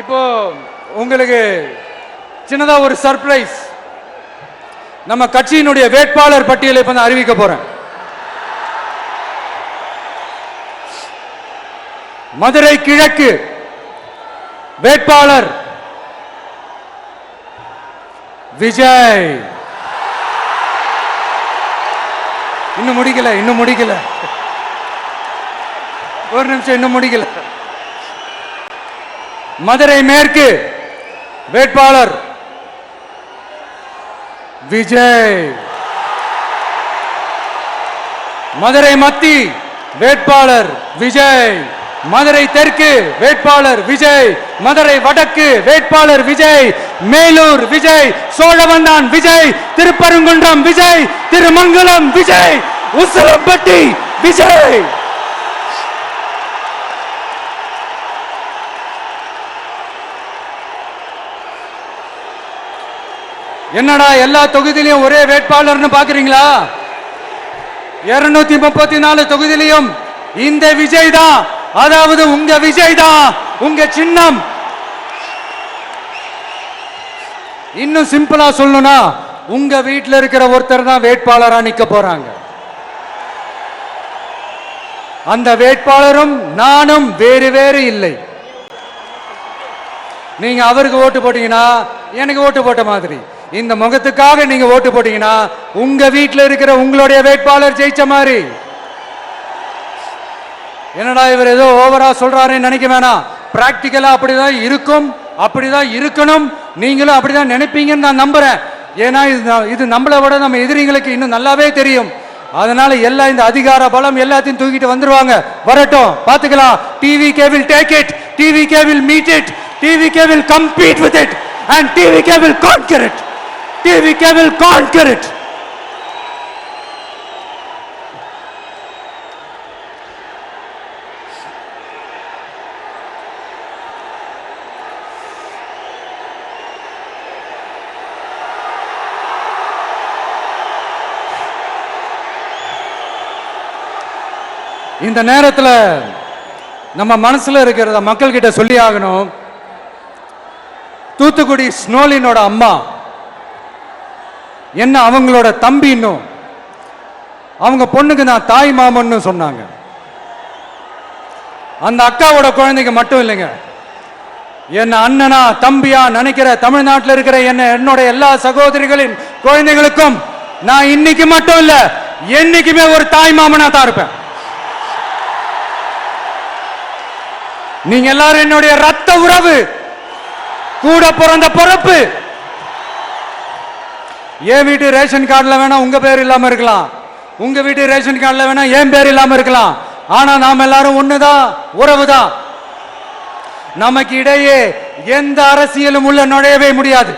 இப்போ உங்களுக்கு சின்னதா ஒரு சர்ப்ரைஸ். நம்ம கட்சியினுடைய வேட்பாளர் பட்டியலை இப்ப நான் அறிவிக்க போறேன். மதுரை கிழக்கு வேட்பாளர் விஜய். இன்னும் முடிக்கல. ஒரு நிமிஷம், இன்னும் முடிக்கல. மதுரை மேற்கு வேட்பாளர் விஜய். மதுரை மத்தி வேட்பாளர் விஜய். மதுரை தெற்கு வேட்பாளர் விஜய். மதுரை வடக்கு வேட்பாளர் விஜய். மேலூர் விஜய். சோழவந்தான் விஜய். திருப்பரங்குன்றம் விஜய். திருமங்கலம் விஜய். உசிலம்பட்டி விஜய். என்னடா எல்லா தொகுதியிலையும் ஒரே வேட்பாளர்னு பாக்குறீங்களா? 234 தொகுதியிலையும் இந்த விஜய் தான், அதாவது உங்க விஜய் தான் உங்க சின்னம். இன்னும் சிம்பிளா சொல்லணும்னா உங்க வீட்டில் இருக்கிற ஒருத்தர் தான் வேட்பாளரா நிக்க போறாங்க. அந்த வேட்பாளரும் நானும் வேறு வேறு இல்லை. நீங்க அவருக்கு ஓட்டு போட்டீங்கன்னா எனக்கு ஓட்டு போட்ட மாதிரி, இந்த முகத்துக்காக நீங்க ஓட்டு போட்டீங்கன்னா உங்க வீட்டில் இருக்கிற உங்களுடைய வேட்பாளர் ஜெயிச்ச மாதிரி. என்னடா இவர் ஏதோ ஓவரா சொல்றாருன்னு நினைக்க வேணாம். பிராக்டிக்கலா அப்படிதான் இருக்கும், அப்படிதான் இருக்கணும். நீங்களும் அப்படிதான் நினைப்பீங்கன்னு நான் நம்புறேன். ஏன்னா இது நம்மளை விட நம்ம எதிரிங்களுக்கு இன்னும் நல்லாவே தெரியும். அதனால எல்லா இந்த அதிகார பலம் எல்லாத்தையும் தூக்கிட்டு வந்துருவாங்க. வரட்டும், பாத்துக்கலாம். TVK will take it, TVK will meet it, TVK will compete with it and TVK will conquer it. TVK will conquer it. இந்த நேரத்தில் நம்ம மனசுல இருக்கிறத மக்கள் கிட்ட சொல்லி ஆகணும். தூத்துக்குடி ஸ்னோலினோட அம்மா என்ன அவங்களோட தம்பி, இன்னும் அவங்க பொண்ணுக்கு நான் தாய் மாமன்னு சொன்னாங்க. அந்த அக்காவோட குழந்தைக்கு மட்டும் இல்லைங்க, என்ன அண்ணனா தம்பியா நினைக்கிற தமிழ்நாட்டில் இருக்கிற என்னோட எல்லா சகோதரிகளின் குழந்தைகளுக்கும் நான் இன்னைக்கு மட்டும் இல்ல, என்னைக்குமே ஒரு தாய் மாமனா தான் இருப்பேன். நீங்க எல்லாரும் என்னுடைய ரத்த உறவு, கூட பிறந்த பிறப்பு. என் வீட்டு ரேஷன் கார்டுல வேணா உங்க பேர் இல்லாம இருக்கலாம், உங்க வீட்டு ரேஷன் கார்டுல வேணா என் பேர் இல்லாம இருக்கலாம். ஆனா நாம் எல்லாரும் ஒண்ணுதான், உறவுதான். நமக்கு இடையே எந்த அரசியலும் உள்ள நுழையவே முடியாது.